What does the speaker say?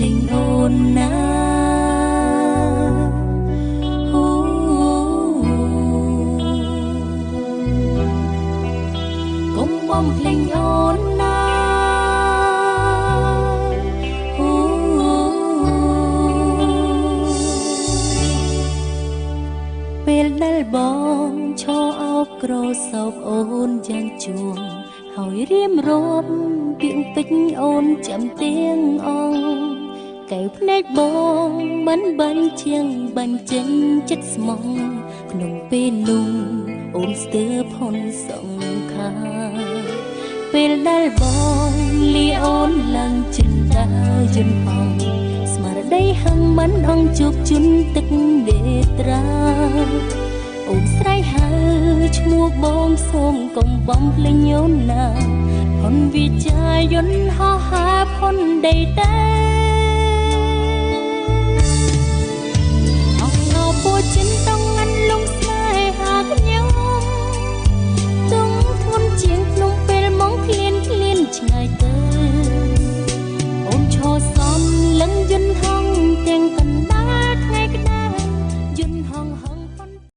លេងអូនណាកុំបំភ្លេងអូនណាពេលដែលបងឈរអោបក្រសោបអូនយ៉ាងជួងហើយរៀមរាប់ពាក្យពេចន៍អូនចាំទៀងអងកែវភ្នែកបងមិនបាញ់ជាងបាញ់ចេញចិត្តស្មងក្នុងពេលនោះអូនស្ទើរផុនសង្ខារពេលដែលបងលីអូនឡើងចិនដាយន្តហងស្មារតីហឹងមិនអងជោគជន់ទឹកនេត្រាអូនស្រែកហៅឈ្មោះបងសូមកុំបំភ្លេងអូនណាផុនវិជាយន្តហោះហើរផុនដីតែអងងោពូចិនត